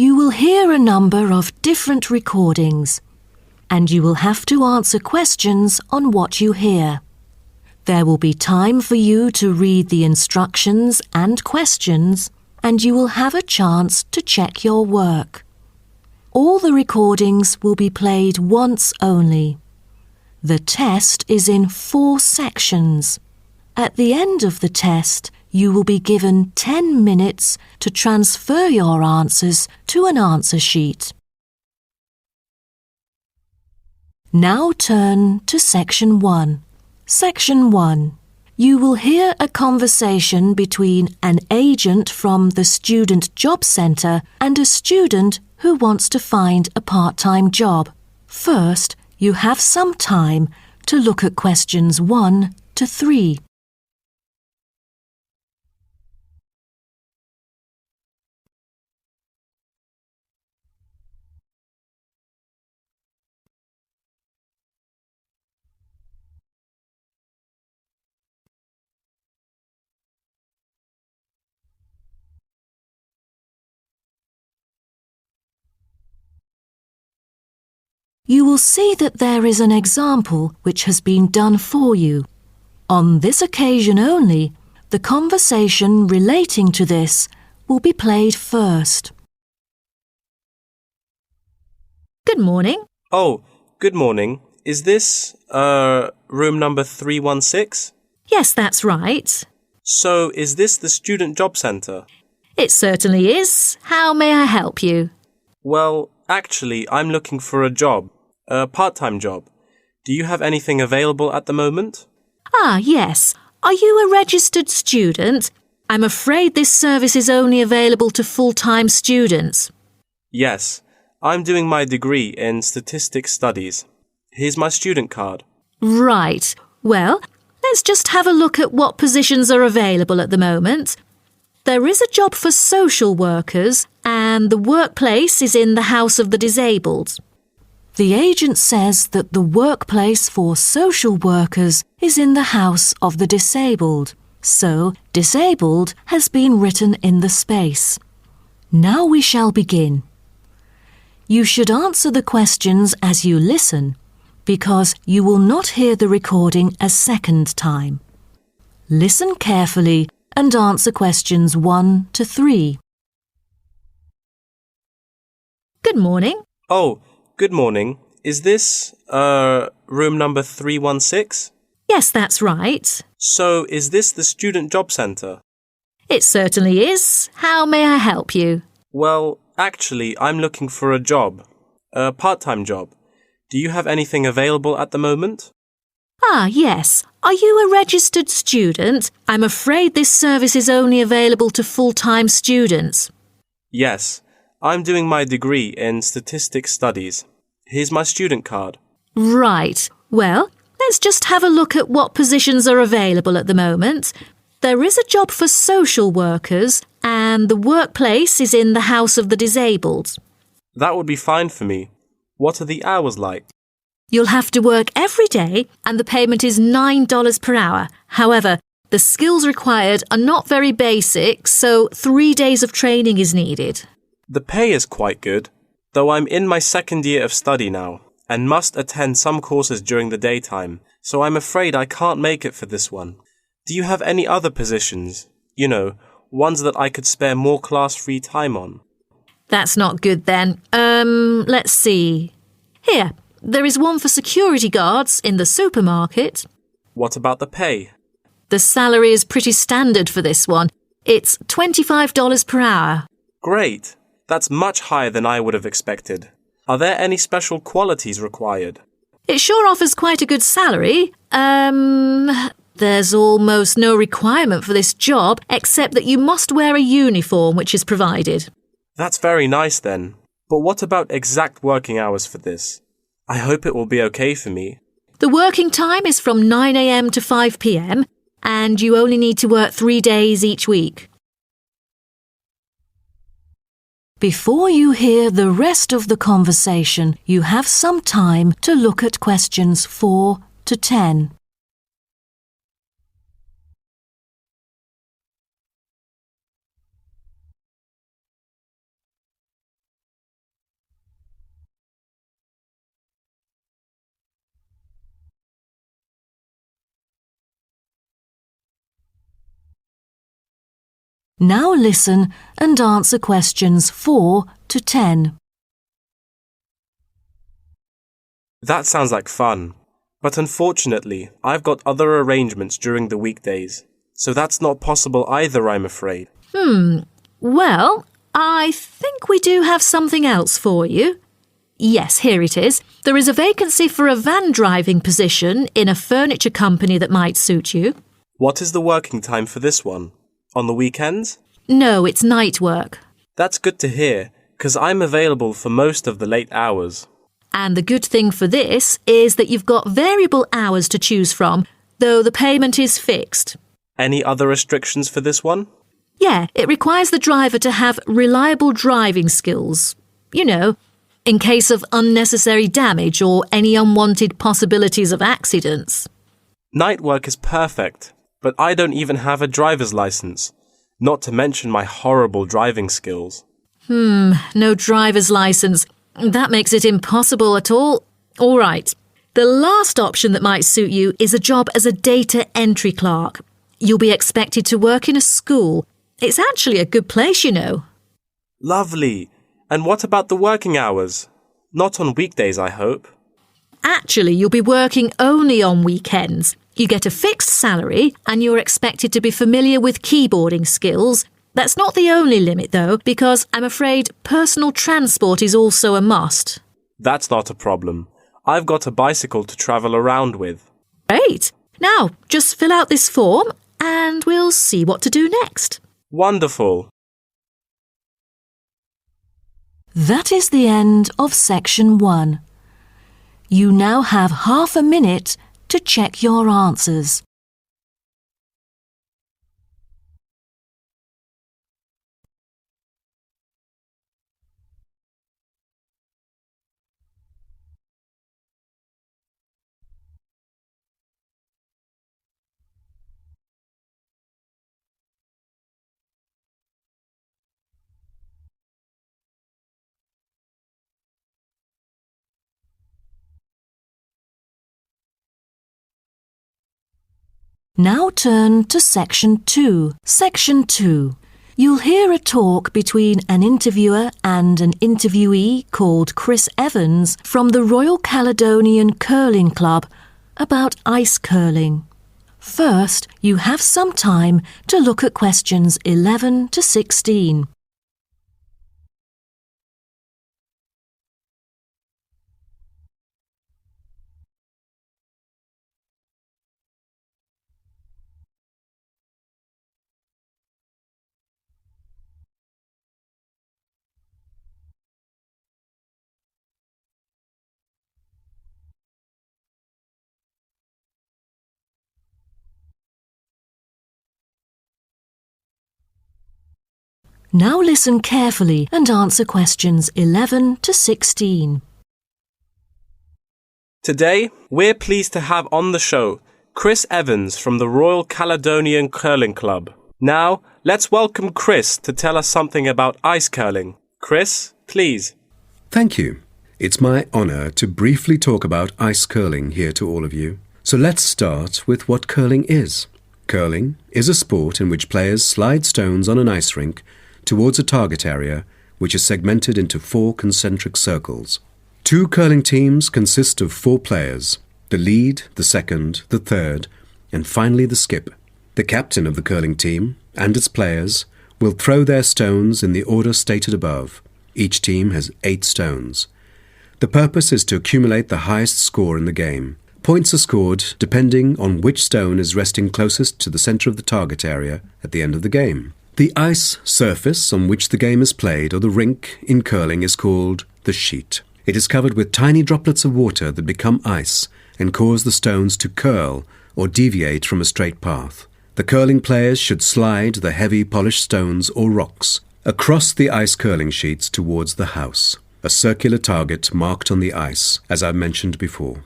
You will hear a number of different recordings, and you will have to answer questions on what you hear. There will be time for you to read the instructions and questions, and you will have a chance to check your work. All the recordings will be played once only. The test is in 4 sections. At the end of the test, you will be given 10 minutes to transfer your answers to an answer sheet. Now turn to Section 1. Section 1. You will hear a conversation between an agent from the Student Job Centre and a student who wants to find a part-time job. First, you have some time to look at questions 1 to 3. You will see that there is an example which has been done for you. On this occasion only, the conversation relating to this will be played first. Good morning. Oh, good morning. Is this, room number 316? Yes, that's right. So, is this the Student Job Centre? It certainly is. How may I help you? Well, actually, I'm looking for a job. A part-time job. Do you have anything available at the moment? Ah, yes. Are you a registered student? I'm afraid this service is only available to full-time students. Yes. I'm doing my degree in statistics studies. Here's my student card. Right. Well, let's just have a look at what positions are available at the moment. There is a job for social workers, and the workplace is in the House of the Disabled. The agent says that the workplace for social workers is in the House of the Disabled, so disabled has been written in the space. Now we shall begin. You should answer the questions as you listen, because you will not hear the recording a second time. Listen carefully and answer questions 1 to 3. Good morning. Oh, good morning. Is this, room number 316? Yes, that's right. So, is this the Student Job Centre? It certainly is. How may I help you? Well, actually, I'm looking for a job. A part-time job. Do you have anything available at the moment? Ah, yes. Are you a registered student? I'm afraid this service is only available to full-time students. Yes. I'm doing my degree in statistics studies. Here's my student card. Right. Well, let's just have a look at what positions are available at the moment. There is a job for social workers, and the workplace is in the House of the Disabled. That would be fine for me. What are the hours like? You'll have to work every day, and the payment is $9 per hour. However, the skills required are not very basic, so 3 days of training is needed. The pay is quite good, though I'm in my second year of study now, and must attend some courses during the daytime, so I'm afraid I can't make it for this one. Do you have any other positions? You know, ones that I could spare more class-free time on? That's not good then. Let's see. Here, there is one for security guards in the supermarket. What about the pay? The salary is pretty standard for this one. It's $25 per hour. Great! That's much higher than I would have expected. Are there any special qualities required? It sure offers quite a good salary. There's almost no requirement for this job except that you must wear a uniform which is provided. That's very nice then. But what about exact working hours for this? I hope it will be okay for me. The working time is from 9 a.m. to 5 p.m. and you only need to work 3 days each week. Before you hear the rest of the conversation, you have some time to look at questions 4 to 10. Now listen and answer questions 4 to 10. That sounds like fun. But unfortunately, I've got other arrangements during the weekdays, so that's not possible either, I'm afraid. Well, I think we do have something else for you. Yes, here it is. There is a vacancy for a van driving position in a furniture company that might suit you. What is the working time for this one? On the weekends? No, it's night work. That's good to hear, 'cause I'm available for most of the late hours. And the good thing for this is that you've got variable hours to choose from, though the payment is fixed. Any other restrictions for this one? Yeah, it requires the driver to have reliable driving skills. You know, in case of unnecessary damage or any unwanted possibilities of accidents. Night work is perfect, but I don't even have a driver's license, not to mention my horrible driving skills. No driver's license. That makes it impossible at all. All right. The last option that might suit you is a job as a data entry clerk. You'll be expected to work in a school. It's actually a good place, you know. Lovely. And what about the working hours? Not on weekdays, I hope. Actually, you'll be working only on weekends. You get a fixed salary and you're expected to be familiar with keyboarding skills. That's not the only limit, though, because I'm afraid personal transport is also a must. That's not a problem. I've got a bicycle to travel around with. Great. Now, just fill out this form and we'll see what to do next. Wonderful. That is the end of section 1. You now have half a minute to check your answers. Now turn to Section 2. Section 2. You'll hear a talk between an interviewer and an interviewee called Chris Evans from the Royal Caledonian Curling Club about ice curling. First, you have some time to look at questions 11 to 16. Now listen carefully and answer questions 11 to 16. Today, we're pleased to have on the show Chris Evans from the Royal Caledonian Curling Club. Now, let's welcome Chris to tell us something about ice curling. Chris, please. Thank you. It's my honour to briefly talk about ice curling here to all of you. So let's start with what curling is. Curling is a sport in which players slide stones on an ice rink towards a target area which is segmented into 4 concentric circles. 2 curling teams consist of 4 players, the lead, the second, the third, and finally the skip. The captain of the curling team and its players will throw their stones in the order stated above. Each team has 8 stones. The purpose is to accumulate the highest score in the game. Points are scored depending on which stone is resting closest to the centre of the target area at the end of the game. The ice surface on which the game is played, or the rink in curling, is called the sheet. It is covered with tiny droplets of water that become ice and cause the stones to curl or deviate from a straight path. The curling players should slide the heavy polished stones or rocks across the ice curling sheets towards the house, a circular target marked on the ice, as I mentioned before.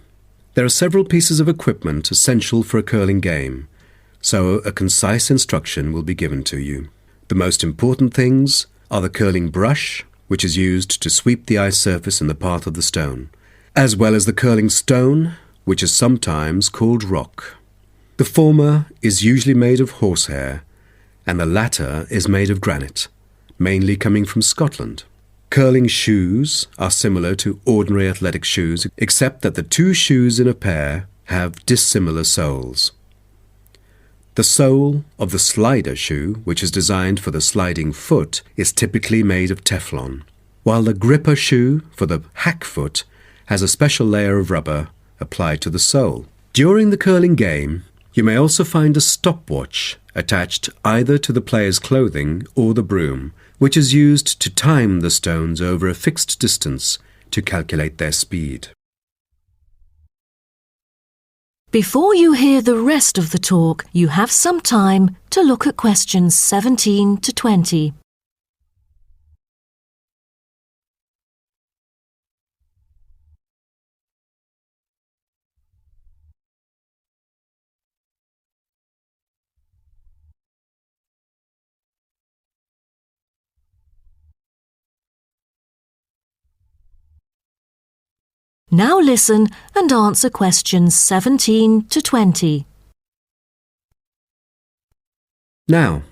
There are several pieces of equipment essential for a curling game, so a concise instruction will be given to you. The most important things are the curling brush, which is used to sweep the ice surface in the path of the stone, as well as the curling stone, which is sometimes called rock. The former is usually made of horsehair, and the latter is made of granite, mainly coming from Scotland. Curling shoes are similar to ordinary athletic shoes, except that the two shoes in a pair have dissimilar soles. The sole of the slider shoe, which is designed for the sliding foot, is typically made of Teflon, while the gripper shoe for the hack foot has a special layer of rubber applied to the sole. During the curling game, you may also find a stopwatch attached either to the player's clothing or the broom, which is used to time the stones over a fixed distance to calculate their speed. Before you hear the rest of the talk, you have some time to look at questions 17 to 20. Now listen and answer questions 17 to 20. Now,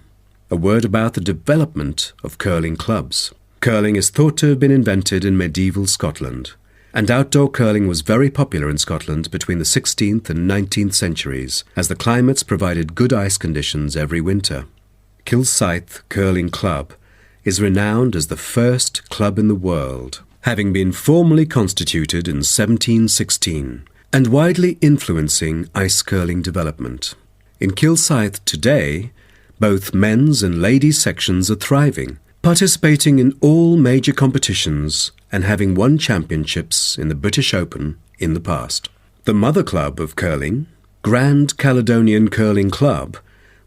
a word about the development of curling clubs. Curling is thought to have been invented in medieval Scotland, and outdoor curling was very popular in Scotland between the 16th and 19th centuries, as the climates provided good ice conditions every winter. Kilsyth Curling Club is renowned as the first club in the world, having been formally constituted in 1716, and widely influencing ice curling development. In Kilsyth today, both men's and ladies' sections are thriving, participating in all major competitions and having won championships in the British Open in the past. The mother club of curling, Grand Caledonian Curling Club,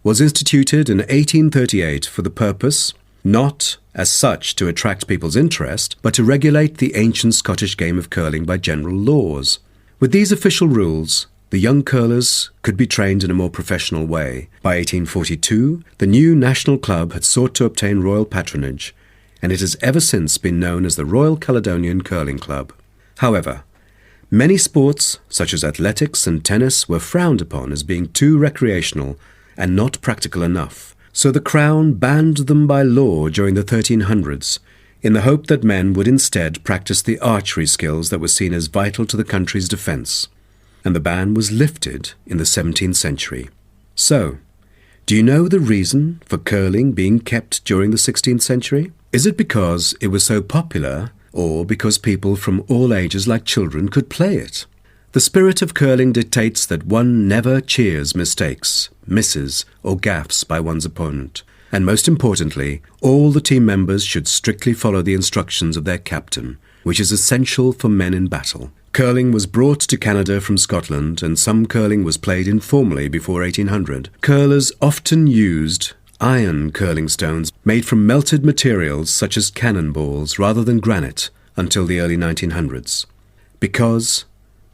was instituted in 1838 for the purpose not as such to attract people's interest, but to regulate the ancient Scottish game of curling by general laws. With these official rules, the young curlers could be trained in a more professional way. By 1842, the new national club had sought to obtain royal patronage, and it has ever since been known as the Royal Caledonian Curling Club. However, many sports, such as athletics and tennis, were frowned upon as being too recreational and not practical enough. So the Crown banned them by law during the 1300s, in the hope that men would instead practice the archery skills that were seen as vital to the country's defence. And the ban was lifted in the 17th century. So, do you know the reason for curling being kept during the 16th century? Is it because it was so popular, or because people from all ages like children could play it? The spirit of curling dictates that one never cheers mistakes, misses, or gaffes by one's opponent. And most importantly, all the team members should strictly follow the instructions of their captain, which is essential for men in battle. Curling was brought to Canada from Scotland, and some curling was played informally before 1800. Curlers often used iron curling stones made from melted materials such as cannonballs rather than granite until the early 1900s, because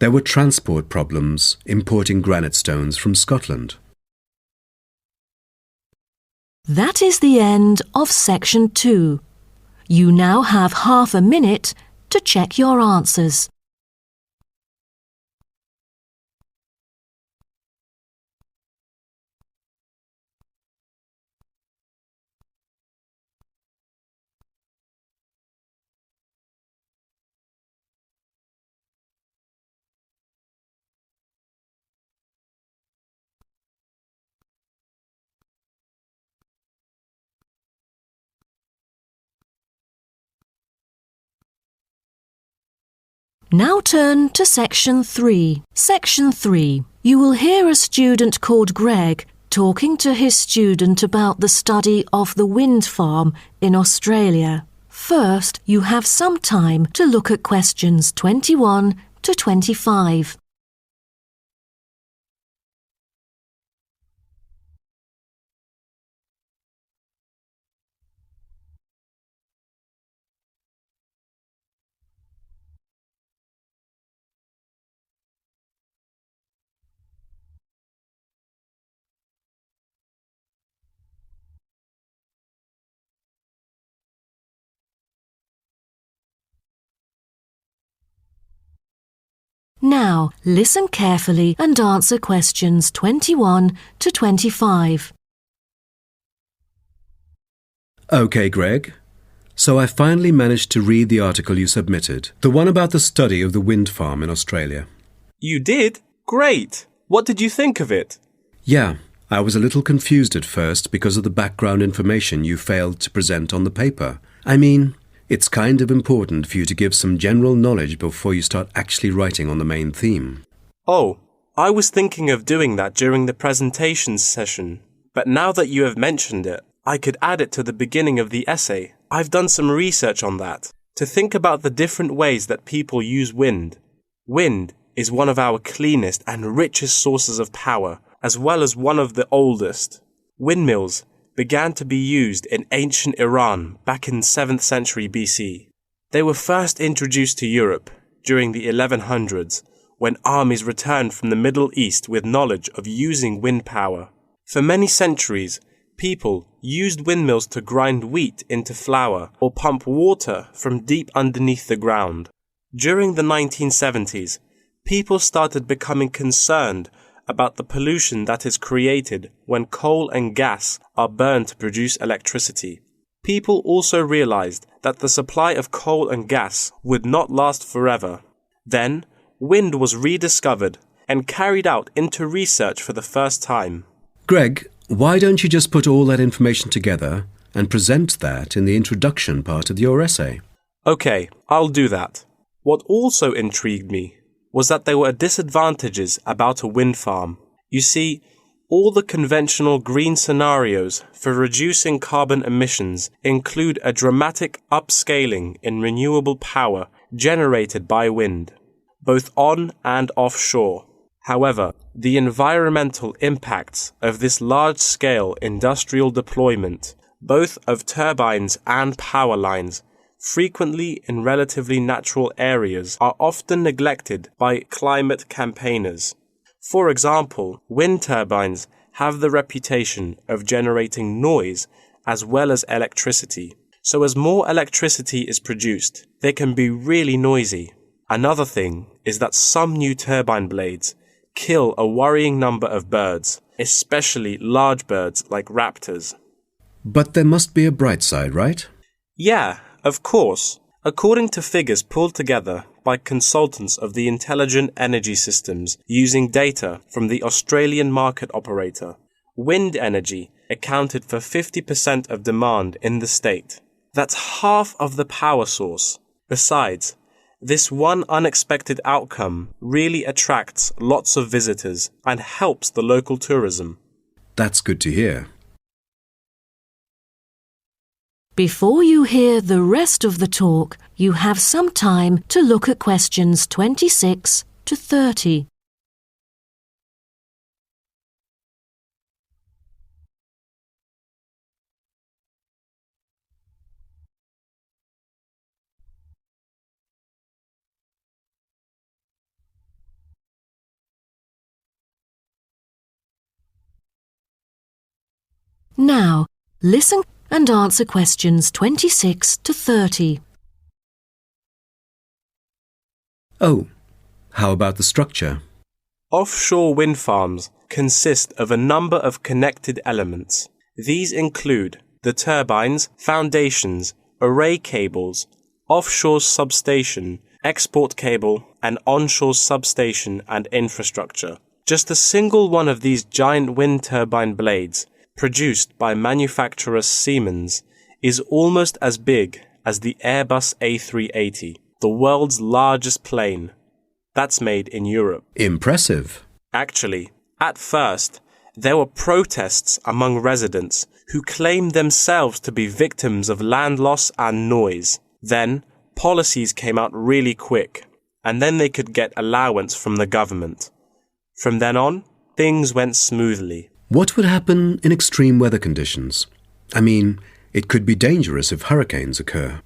there were transport problems importing granite stones from Scotland. That is the end of section 2. You now have half a minute to check your answers. Now turn to section 3. Section 3. You will hear a student called Greg talking to his student about the study of the wind farm in Australia. First, you have some time to look at questions 21 to 25. Now, listen carefully and answer questions 21 to 25. OK, Greg. So I finally managed to read the article you submitted, the one about the study of the wind farm in Australia. You did? Great! What did you think of it? Yeah, I was a little confused at first because of the background information you failed to present on the paper. I mean, it's kind of important for you to give some general knowledge before you start actually writing on the main theme. Oh, I was thinking of doing that during the presentation session. But now that you have mentioned it, I could add it to the beginning of the essay. I've done some research on that, to think about the different ways that people use wind. Wind is one of our cleanest and richest sources of power, as well as one of the oldest. Windmills began to be used in ancient Iran back in 7th century BC. They were first introduced to Europe during the 1100s, when armies returned from the Middle East with knowledge of using wind power. For many centuries, people used windmills to grind wheat into flour or pump water from deep underneath the ground. During the 1970s, people started becoming concerned about the pollution that is created when coal and gas are burned to produce electricity. People also realized that the supply of coal and gas would not last forever. Then, wind was rediscovered and carried out into research for the first time. Greg, why don't you just put all that information together and present that in the introduction part of your essay? Okay, I'll do that. What also intrigued me was that there were disadvantages about a wind farm. You see, all the conventional green scenarios for reducing carbon emissions include a dramatic upscaling in renewable power generated by wind, both on and offshore. However, the environmental impacts of this large-scale industrial deployment, both of turbines and power lines, frequently in relatively natural areas, are often neglected by climate campaigners. For example, wind turbines have the reputation of generating noise as well as electricity. So as more electricity is produced, they can be really noisy. Another thing is that some new turbine blades kill a worrying number of birds, especially large birds like raptors. But there must be a bright side, right? Yeah, of course. According to figures pulled together by consultants of the Intelligent Energy Systems using data from the Australian market operator, wind energy accounted for 50% of demand in the state. That's half of the power source. Besides, this one unexpected outcome really attracts lots of visitors and helps the local tourism. That's good to hear. Before you hear the rest of the talk, you have some time to look at questions 26 to 30. Now, listen and answer questions 26 to 30. Oh, how about the structure? Offshore wind farms consist of a number of connected elements. These include the turbines, foundations, array cables, offshore substation, export cable, and onshore substation and infrastructure. Just a single one of these giant wind turbine blades, produced by manufacturer Siemens, is almost as big as the Airbus A380, the world's largest plane. That's made in Europe. Impressive. Actually, at first, there were protests among residents who claimed themselves to be victims of land loss and noise. Then, policies came out really quick, and then they could get allowance from the government. From then on, things went smoothly. What would happen in extreme weather conditions? I mean, it could be dangerous if hurricanes occur.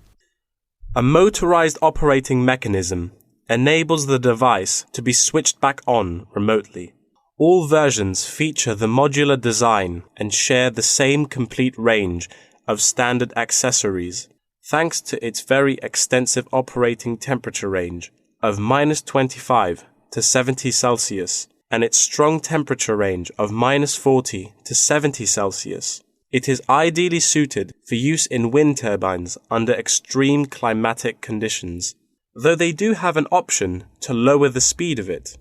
A motorized operating mechanism enables the device to be switched back on remotely. All versions feature the modular design and share the same complete range of standard accessories, thanks to its very extensive operating temperature range of -25 to 70 Celsius and its strong temperature range of -40 to 70 Celsius. It is ideally suited for use in wind turbines under extreme climatic conditions, though they do have an option to lower the speed of it.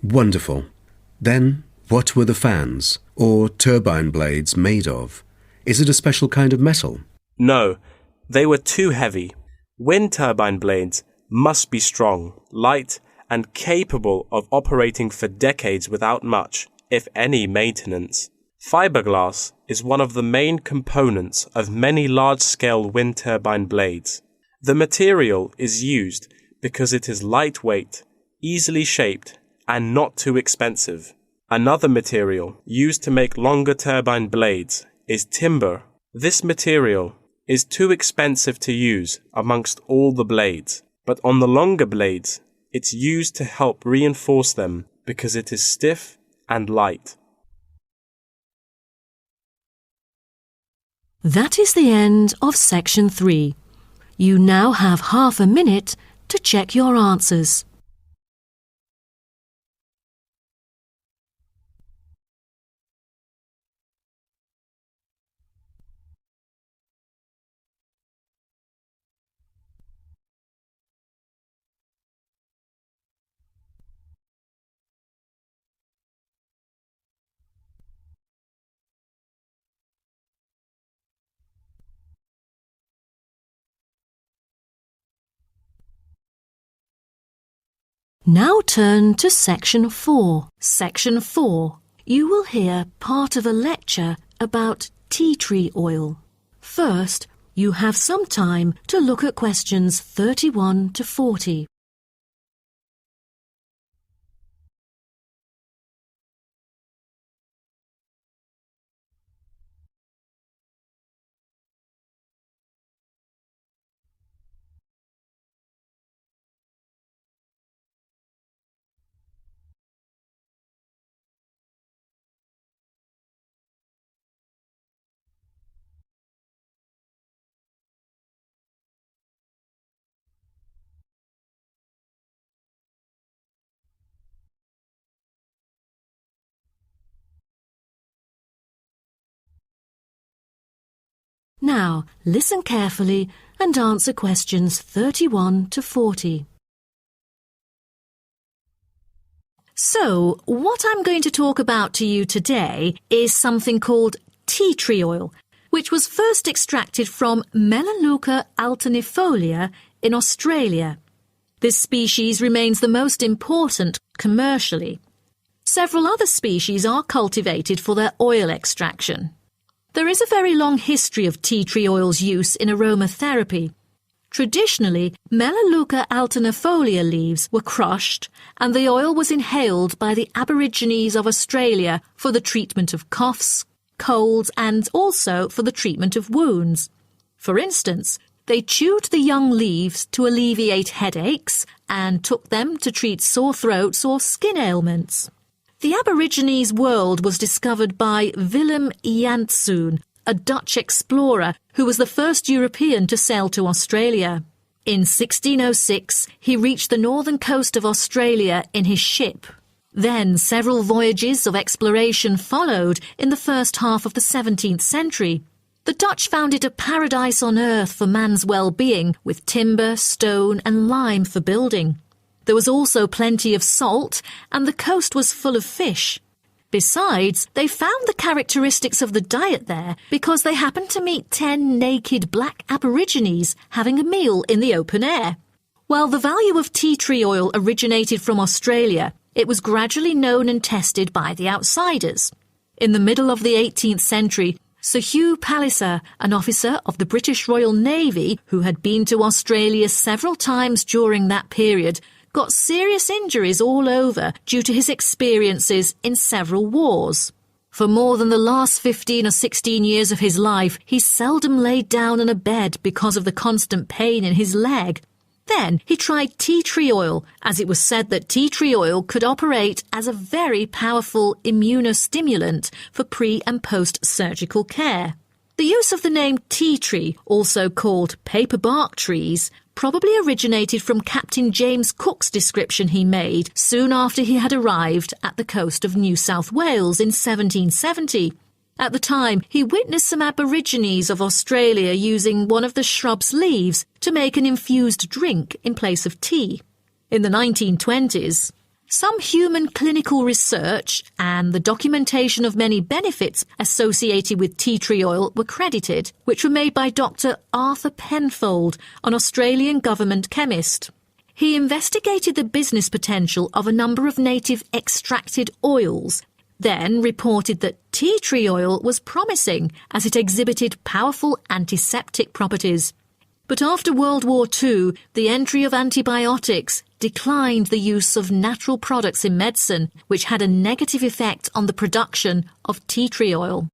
Wonderful. Then, what were the fans, or turbine blades, made of? Is it a special kind of metal? No, they were too heavy. Wind turbine blades must be strong, light, and capable of operating for decades without much, if any, maintenance. Fiberglass is one of the main components of many large-scale wind turbine blades. The material is used because it is lightweight, easily shaped, and not too expensive. Another material used to make longer turbine blades is timber. This material is too expensive to use amongst all the blades, but on the longer blades, it's used to help reinforce them because it is stiff and light. That is the end of section 3. You now have half a minute to check your answers. Now turn to section 4. Section 4. You will hear part of a lecture about tea tree oil. First, you have some time to look at questions 31 to 40. Now, listen carefully and answer questions 31 to 40. So, what I'm going to talk about to you today is something called tea tree oil, which was first extracted from Melaleuca alternifolia in Australia. This species remains the most important commercially. Several other species are cultivated for their oil extraction. There is a very long history of tea tree oil's use in aromatherapy. Traditionally, Melaleuca alternifolia leaves were crushed and the oil was inhaled by the Aborigines of Australia for the treatment of coughs, colds and also for the treatment of wounds. For instance, they chewed the young leaves to alleviate headaches and took them to treat sore throats or skin ailments. The Aborigines world was discovered by Willem Janszoon, a Dutch explorer who was the first European to sail to Australia. In 1606, he reached the northern coast of Australia in his ship. Then several voyages of exploration followed in the first half of the 17th century. The Dutch found it a paradise on earth for man's well-being, with timber, stone and lime for building. There was also plenty of salt, and the coast was full of fish. Besides, they found the characteristics of the diet there because they happened to meet 10 naked black Aborigines having a meal in the open air. While the value of tea tree oil originated from Australia, it was gradually known and tested by the outsiders. In the middle of the 18th century, Sir Hugh Palliser, an officer of the British Royal Navy who had been to Australia several times during that period, got serious injuries all over due to his experiences in several wars. For more than the last 15 or 16 years of his life, he seldom laid down on a bed because of the constant pain in his leg. Then he tried tea tree oil, as it was said that tea tree oil could operate as a very powerful immunostimulant for pre- and post-surgical care. The use of the name tea tree, also called paper bark trees, probably originated from Captain James Cook's description he made soon after he had arrived at the coast of New South Wales in 1770. At the time, he witnessed some Aborigines of Australia using one of the shrub's leaves to make an infused drink in place of tea. In the 1920s, some human clinical research and the documentation of many benefits associated with tea tree oil were credited, which were made by Dr. Arthur Penfold, an Australian government chemist. He investigated the business potential of a number of native extracted oils, then reported that tea tree oil was promising as it exhibited powerful antiseptic properties. But after World War II, the entry of antibiotics declined the use of natural products in medicine, which had a negative effect on the production of tea tree oil.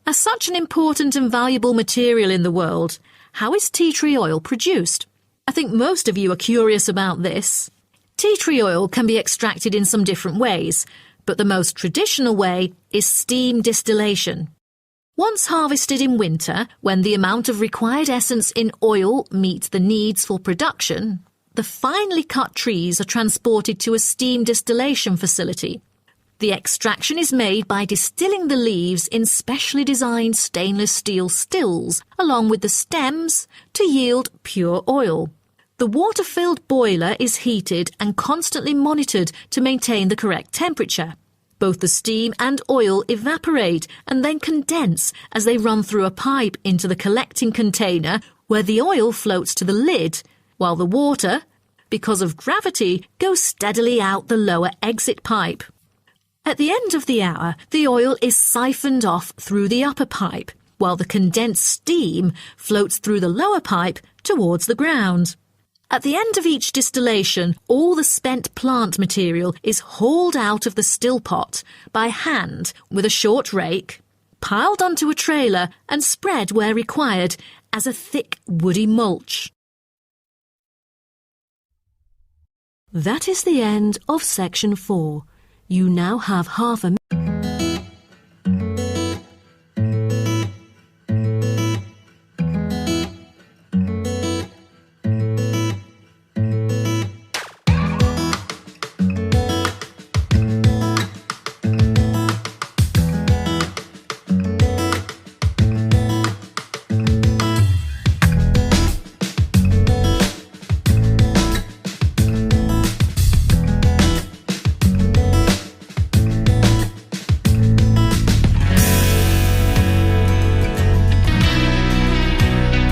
As such an important and valuable material in the world, how is tea tree oil produced? I think most of you are curious about this. Tea tree oil can be extracted in some different ways, but the most traditional way is steam distillation. Once harvested in winter, when the amount of required essence in oil meets the needs for production, the finely cut trees are transported to a steam distillation facility. The extraction is made by distilling the leaves in specially designed stainless steel stills, along with the stems, to yield pure oil. The water-filled boiler is heated and constantly monitored to maintain the correct temperature. Both the steam and oil evaporate and then condense as they run through a pipe into the collecting container where the oil floats to the lid, while the water, because of gravity, goes steadily out the lower exit pipe. At the end of the hour, the oil is siphoned off through the upper pipe, while the condensed steam floats through the lower pipe towards the ground. At the end of each distillation, all the spent plant material is hauled out of the still pot by hand with a short rake, piled onto a trailer and spread where required as a thick woody mulch. That is the end of section 4. You now have half a